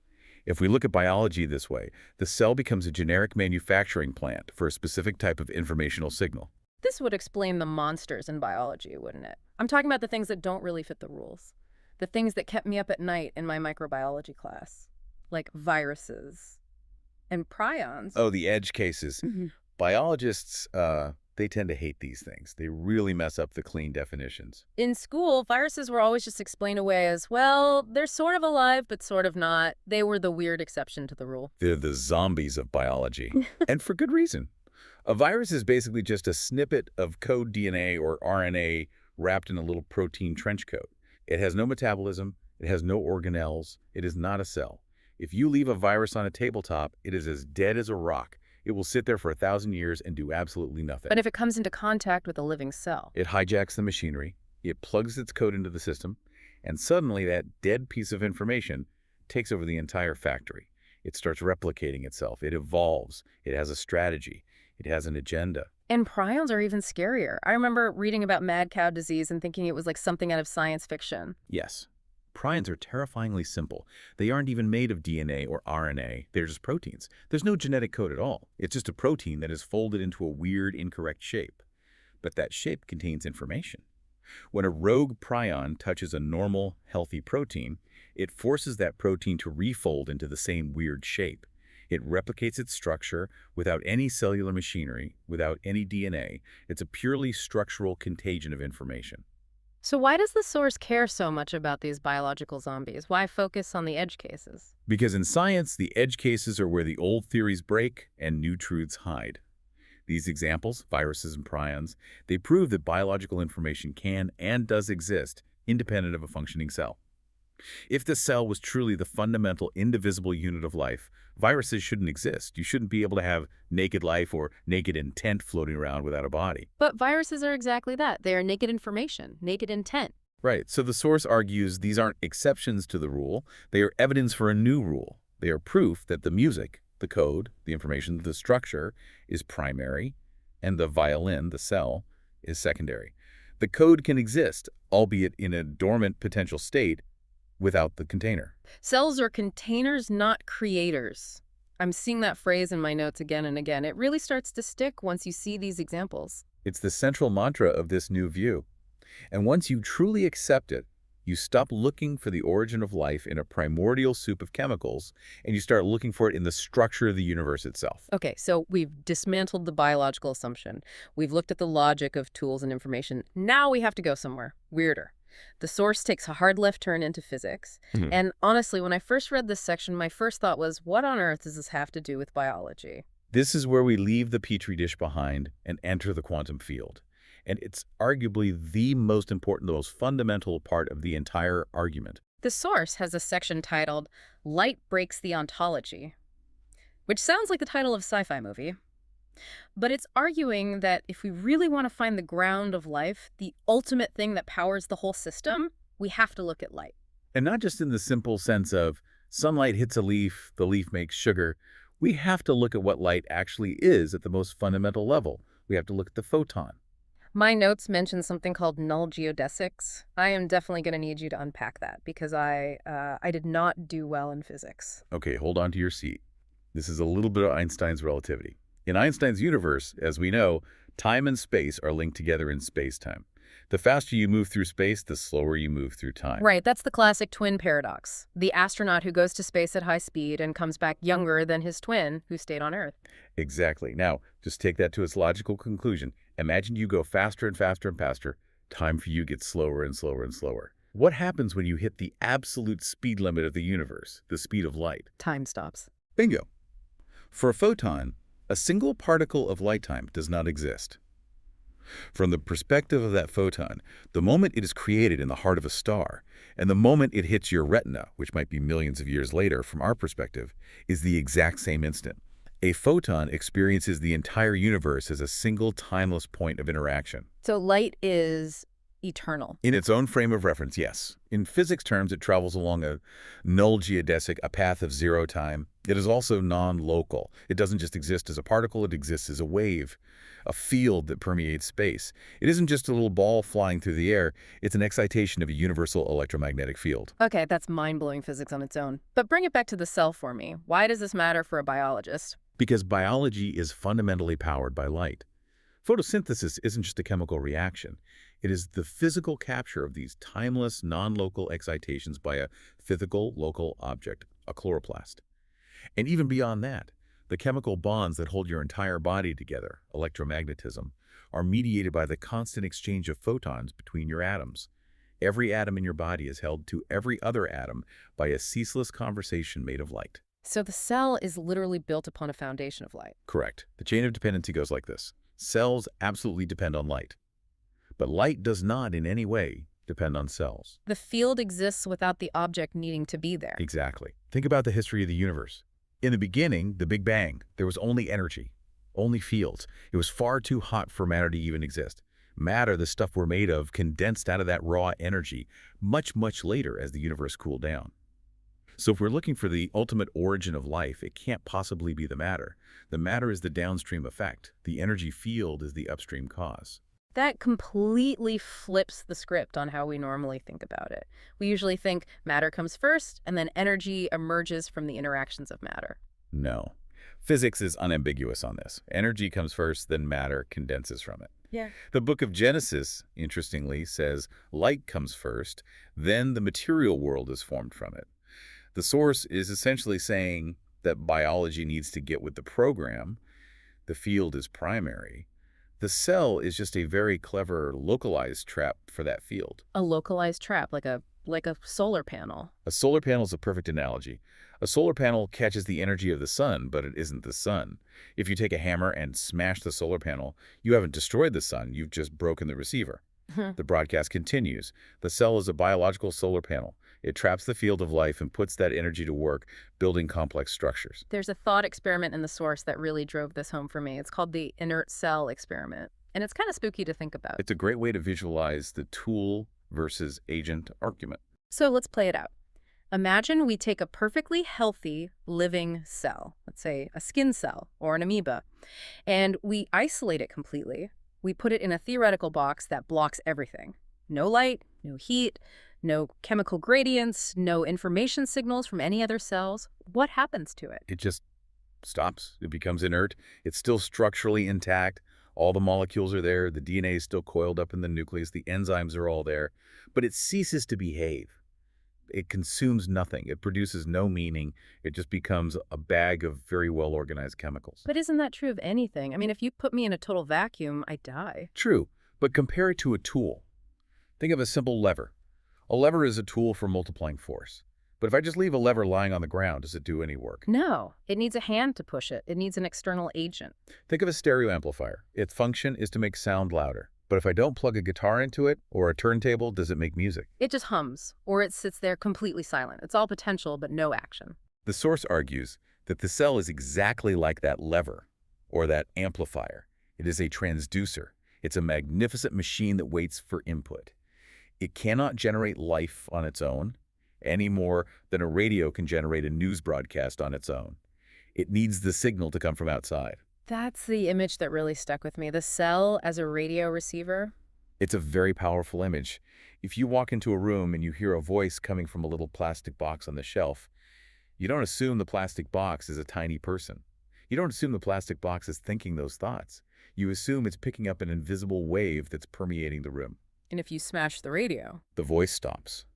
If we look at biology this way, the cell becomes a generic manufacturing plant for a specific type of informational signal. This would explain the monsters in biology, wouldn't it? I'm talking about the things that don't really fit the rules. the things that kept me up at night in my microbiology class, like viruses and prions. Oh, the edge cases. Biologists, they tend to hate these things. They really mess up the clean definitions. In school, viruses were always just explained away as, well, they're sort of alive, but sort of not. They were the weird exception to the rule. They're the zombies of biology, and for good reason. A virus is basically just a snippet of code DNA or RNA wrapped in a little protein trench coat. It has no metabolism, it has no organelles, it is not a cell. If you leave a virus on a tabletop, it is as dead as a rock. It will sit there for 1,000 years and do absolutely nothing. But if it comes into contact with a living cell? It hijacks the machinery, it plugs its code into the system, and suddenly that dead piece of information takes over the entire factory. It starts replicating itself. It evolves. It has a strategy. It has an agenda. And prions are even scarier. I remember reading about mad cow disease and thinking it was like something out of science fiction. Yes. Prions are terrifyingly simple. They aren't even made of DNA or RNA. They're just proteins. There's no genetic code at all. It's just a protein that is folded into a weird, incorrect shape. But that shape contains information. When a rogue prion touches a normal, healthy protein, it forces that protein to refold into the same weird shape. It replicates its structure without any cellular machinery, without any DNA. It's a purely structural contagion of information. So why does the source care so much about these biological zombies? Why focus on the edge cases? Because in science, the edge cases are where the old theories break and new truths hide. These examples, viruses and prions, they prove that biological information can and does exist independent of a functioning cell. If the cell was truly the fundamental, indivisible unit of life, viruses shouldn't exist. You shouldn't be able to have naked life or naked intent floating around without a body. But viruses are exactly that. They are naked information, naked intent. Right, so the source argues these aren't exceptions to the rule. They are evidence for a new rule. They are proof that the music, the code, the information, the structure is primary, and the violin, the cell, is secondary. The code can exist, albeit in a dormant potential state, without the container. Cells are containers, not creators. I'm seeing that phrase in my notes again and again. It really starts to stick once you see these examples. It's the central mantra of this new view. And once you truly accept it, you stop looking for the origin of life in a primordial soup of chemicals, and you start looking for it in the structure of the universe itself. Okay, so we've dismantled the biological assumption. We've looked at the logic of tools and information. Now we have to go somewhere weirder. The source takes a hard left turn into physics. And honestly, when I first read this section, my first thought was, what on earth does this have to do with biology? This is where we leave the petri dish behind and enter the quantum field. And it's arguably the most important, the most fundamental part of the entire argument. The source has a section titled, Light Breaks the Ontology, which sounds like the title of a sci-fi movie. But it's arguing that if we really want to find the ground of life, the ultimate thing that powers the whole system, we have to look at light. And not just in the simple sense of sunlight hits a leaf, the leaf makes sugar. We have to look at what light actually is at the most fundamental level. We have to look at the photon. My notes mention something called null geodesics. I am definitely going to need you to unpack that because I did not do well in physics. Okay, hold on to your seat. This is a little bit of Einstein's relativity. In Einstein's universe, as we know, time and space are linked together in space-time. The faster you move through space, the slower you move through time. Right, that's the classic twin paradox. The astronaut who goes to space at high speed and comes back younger than his twin who stayed on Earth. Exactly. Now, just take that to its logical conclusion. Imagine you go faster and faster and faster. Time for you gets slower and slower and slower. What happens when you hit the absolute speed limit of the universe, the speed of light? Time stops. Bingo. For a photon, a single particle of light time does not exist. From the perspective of that photon, the moment it is created in the heart of a star, and the moment it hits your retina, which might be millions of years later from our perspective, is the exact same instant. A photon experiences the entire universe as a single timeless point of interaction. So light is eternal. In its own frame of reference, yes. In physics terms, it travels along a null geodesic, a path of zero time. It is also non-local. It doesn't just exist as a particle, it exists as a wave, a field that permeates space. It isn't just a little ball flying through the air, it's an excitation of a universal electromagnetic field. Okay, that's mind-blowing physics on its own. But bring it back to the cell for me. Why does this matter for a biologist? Because biology is fundamentally powered by light. Photosynthesis isn't just a chemical reaction. It is the physical capture of these timeless, non-local excitations by a physical, local object, a chloroplast. And even beyond that, the chemical bonds that hold your entire body together, electromagnetism, are mediated by the constant exchange of photons between your atoms. Every atom in your body is held to every other atom by a ceaseless conversation made of light. So the cell is literally built upon a foundation of light. Correct. The chain of dependency goes like this. Cells absolutely depend on light. But light does not in any way depend on cells. The field exists without the object needing to be there. Exactly. Think about the history of the universe. In the beginning, the Big Bang, there was only energy, only fields. It was far too hot for matter to even exist. Matter, the stuff we're made of, condensed out of that raw energy much, much later as the universe cooled down. So if we're looking for the ultimate origin of life, it can't possibly be the matter. The matter is the downstream effect. The energy field is the upstream cause. That completely flips the script on how we normally think about it. We usually think matter comes first, and then energy emerges from the interactions of matter. No. Physics is unambiguous on this. Energy comes first, then matter condenses from it. Yeah. The book of Genesis, interestingly, says light comes first, then the material world is formed from it. The source is essentially saying that biology needs to get with the program. The field is primary. The cell is just a very clever localized trap for that field. A localized trap, like a solar panel. A solar panel is a perfect analogy. A solar panel catches the energy of the sun, but it isn't the sun. If you take a hammer and smash the solar panel, you haven't destroyed the sun, you've just broken the receiver. The broadcast continues. The cell is a biological solar panel. It traps the field of life and puts that energy to work, building complex structures. There's a thought experiment in the source that really drove this home for me. It's called the inert cell experiment. And it's kind of spooky to think about. It's a great way to visualize the tool versus agent argument. So let's play it out. Imagine we take a perfectly healthy, living cell, let's say a skin cell or an amoeba, and we isolate it completely. We put it in a theoretical box that blocks everything. No light, no heat, no chemical gradients, no information signals from any other cells. What happens to it? It just stops. It becomes inert. It's still structurally intact. All the molecules are there. The DNA is still coiled up in the nucleus. The enzymes are all there. But it ceases to behave. It consumes nothing. It produces no meaning. It just becomes a bag of very well-organized chemicals. But isn't that true of anything? I mean, if you put me in a total vacuum, I die. True, but compare it to a tool. Think of a simple lever. A lever is a tool for multiplying force. But if I just leave a lever lying on the ground, does it do any work? No, it needs a hand to push it. It needs an external agent. Think of a stereo amplifier. Its function is to make sound louder. But if I don't plug a guitar into it or a turntable, does it make music? It just hums, or it sits there completely silent. It's all potential, but no action. The source argues that the cell is exactly like that lever or that amplifier. It is a transducer. It's a magnificent machine that waits for input. It cannot generate life on its own any more than a radio can generate a news broadcast on its own. It needs the signal to come from outside. That's the image that really stuck with me. The cell as a radio receiver. It's a very powerful image. If you walk into a room and you hear a voice coming from a little plastic box on the shelf, you don't assume the plastic box is a tiny person. You don't assume the plastic box is thinking those thoughts. You assume it's picking up an invisible wave that's permeating the room. And if you smash the radio, the voice stops.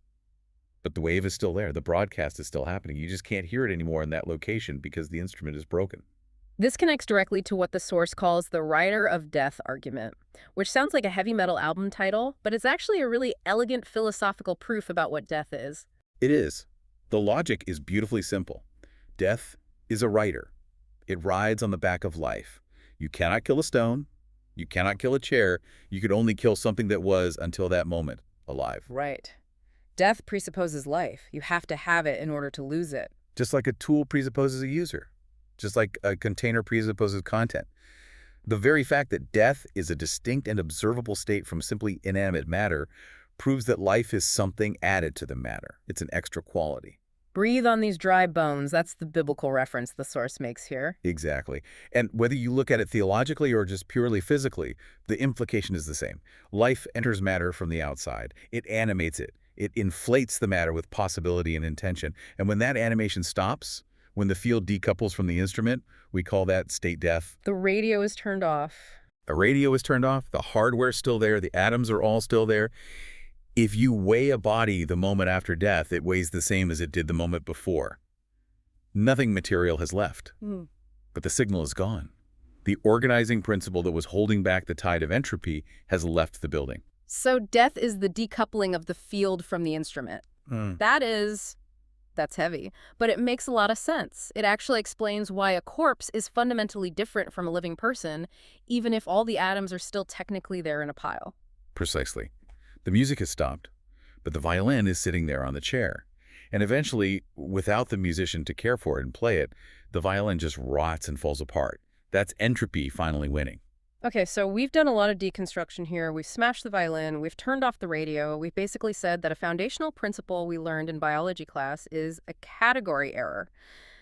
But the wave is still there. The broadcast is still happening. You just can't hear it anymore in that location because the instrument is broken. This connects directly to what the source calls the rider of death argument, which sounds like a heavy metal album title, but it's actually a really elegant philosophical proof about what death is. It is. The logic is beautifully simple. Death is a rider. It rides on the back of life. You cannot kill a stone. You cannot kill a chair. You could only kill something that was, until that moment, alive. Right. Death presupposes life. You have to have it in order to lose it. Just like a tool presupposes a user. Just like a container presupposes content. The very fact that death is a distinct and observable state from simply inanimate matter proves that life is something added to the matter. It's an extra quality. Breathe on these dry bones. That's the biblical reference the source makes here. Exactly. And whether you look at it theologically or just purely physically, the implication is the same. Life enters matter from the outside. It animates it. It inflates the matter with possibility and intention. And when that animation stops, when the field decouples from the instrument, we call that state death. The radio is turned off. A radio is turned off, the hardware's still there, the atoms are all still there. If you weigh a body the moment after death, it weighs the same as it did the moment before. Nothing material has left, but the signal is gone. The organizing principle that was holding back the tide of entropy has left the building. So death is the decoupling of the field from the instrument. That's heavy, but it makes a lot of sense. It actually explains why a corpse is fundamentally different from a living person, even if all the atoms are still technically there in a pile. Precisely. The music has stopped, but the violin is sitting there on the chair. And eventually, without the musician to care for it and play it, the violin just rots and falls apart. That's entropy finally winning. Okay, so we've done a lot of deconstruction here. We've smashed the violin, we've turned off the radio, we've basically said that a foundational principle we learned in biology class is a category error.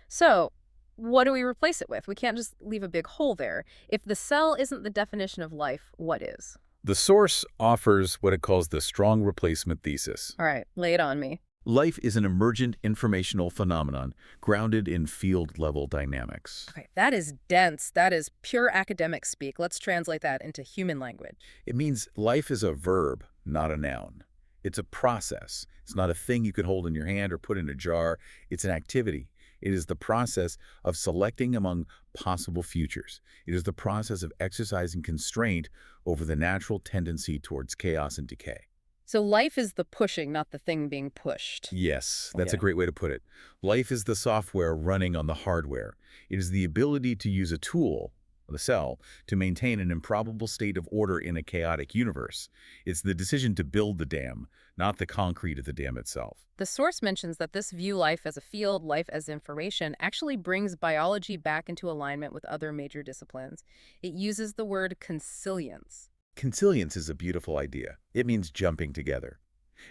So, what do we replace it with? We can't just leave a big hole there. If the cell isn't the definition of life, what is? The source offers what it calls the strong replacement thesis. All right, lay it on me. Life is an emergent informational phenomenon grounded in field-level dynamics. Okay, that is dense. That is pure academic speak. Let's translate that into human language. It means life is a verb, not a noun. It's a process. It's not a thing you could hold in your hand or put in a jar. It's an activity. It is the process of selecting among possible futures. It is the process of exercising constraint over the natural tendency towards chaos and decay. So life is the pushing, not the thing being pushed. Yes, that's a great way to put it. Life is the software running on the hardware. It is the ability to use a tool, the cell, to maintain an improbable state of order in a chaotic universe. It's the decision to build the dam, not the concrete of the dam itself. The source mentions that this view life as a field, life as information, actually brings biology back into alignment with other major disciplines. It uses the word consilience. Consilience is a beautiful idea. It means jumping together.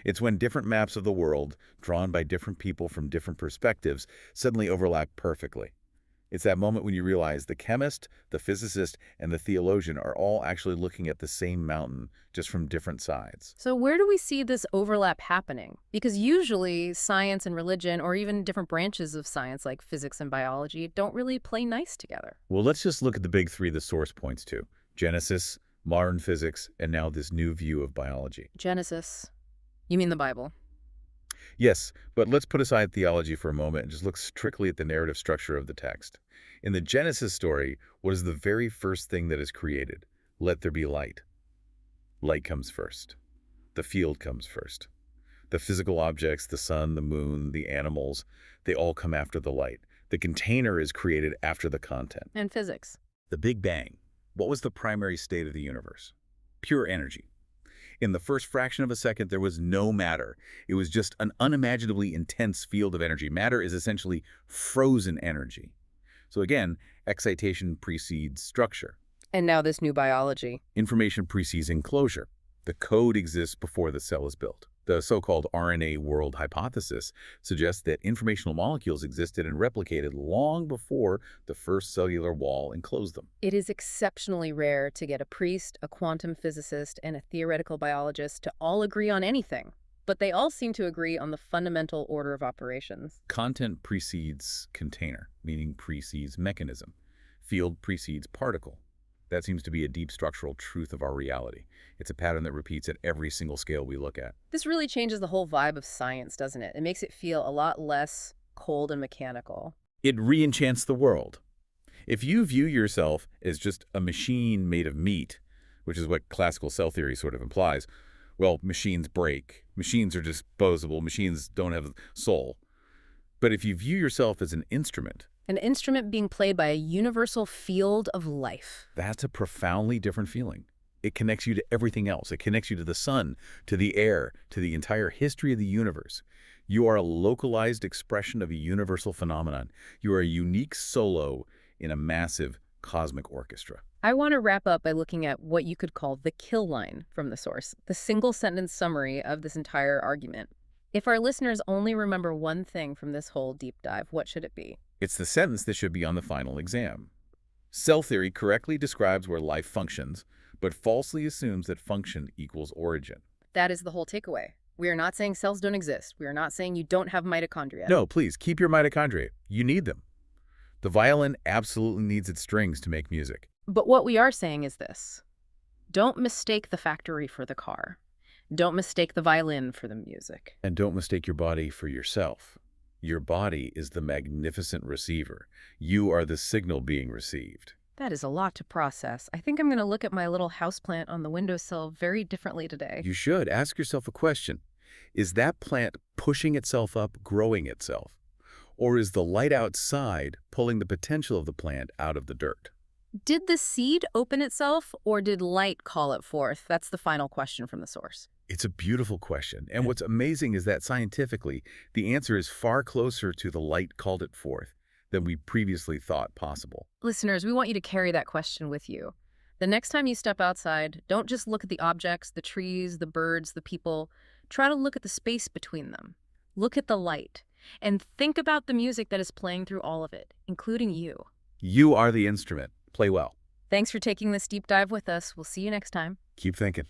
It's when different maps of the world, drawn by different people from different perspectives, suddenly overlap perfectly. It's that moment when you realize the chemist, the physicist, and the theologian are all actually looking at the same mountain, just from different sides. So where do we see this overlap happening? Because usually science and religion, or even different branches of science like physics and biology, don't really play nice together. Well, let's just look at the big three the source points to: Genesis, modern physics, and now this new view of biology. Genesis. You mean the Bible? Yes, but let's put aside theology for a moment and just look strictly at the narrative structure of the text. In the Genesis story, what is the very first thing that is created? Let there be light. Light comes first. The field comes first. The physical objects, the sun, the moon, the animals, they all come after the light. The container is created after the content. And physics. The Big Bang. What was the primary state of the universe? Pure energy. In the first fraction of a second, there was no matter. It was just an unimaginably intense field of energy. Matter is essentially frozen energy. So again, excitation precedes structure. And now this new biology. Information precedes enclosure. The code exists before the cell is built. The so-called RNA world hypothesis suggests that informational molecules existed and replicated long before the first cellular wall enclosed them. It is exceptionally rare to get a priest, a quantum physicist, and a theoretical biologist to all agree on anything. But they all seem to agree on the fundamental order of operations. Content precedes container, meaning precedes mechanism. Field precedes particle. That seems to be a deep structural truth of our reality. It's a pattern that repeats at every single scale we look at. This really changes the whole vibe of science, doesn't it? It makes it feel a lot less cold and mechanical. It re-enchants the world. If you view yourself as just a machine made of meat, which is what classical cell theory sort of implies, well, machines break. Machines are disposable. Machines don't have soul. But if you view yourself as an instrument being played by a universal field of life. That's a profoundly different feeling. It connects you to everything else. It connects you to the sun, to the air, to the entire history of the universe. You are a localized expression of a universal phenomenon. You are a unique solo in a massive cosmic orchestra. I want to wrap up by looking at what you could call the kill line from the source, the single-sentence summary of this entire argument. If our listeners only remember one thing from this whole deep dive, what should it be? It's the sentence that should be on the final exam. Cell theory correctly describes where life functions, but falsely assumes that function equals origin. That is the whole takeaway. We are not saying cells don't exist. We are not saying you don't have mitochondria. No, please, keep your mitochondria. You need them. The violin absolutely needs its strings to make music. But what we are saying is this. Don't mistake the factory for the car. Don't mistake the violin for the music. And don't mistake your body for yourself. Your body is the magnificent receiver. You are the signal being received. That is a lot to process. I think I'm going to look at my little houseplant on the windowsill very differently today. You should ask yourself a question. Is that plant pushing itself up, growing itself? Or is the light outside pulling the potential of the plant out of the dirt? Did the seed open itself, or did light call it forth? That's the final question from the source. It's a beautiful question. And what's amazing is that scientifically, the answer is far closer to the light called it forth than we previously thought possible. Listeners, we want you to carry that question with you. The next time you step outside, don't just look at the objects, the trees, the birds, the people. Try to look at the space between them. Look at the light. And think about the music that is playing through all of it, including you. You are the instrument. Play well. Thanks for taking this deep dive with us. We'll see you next time. Keep thinking.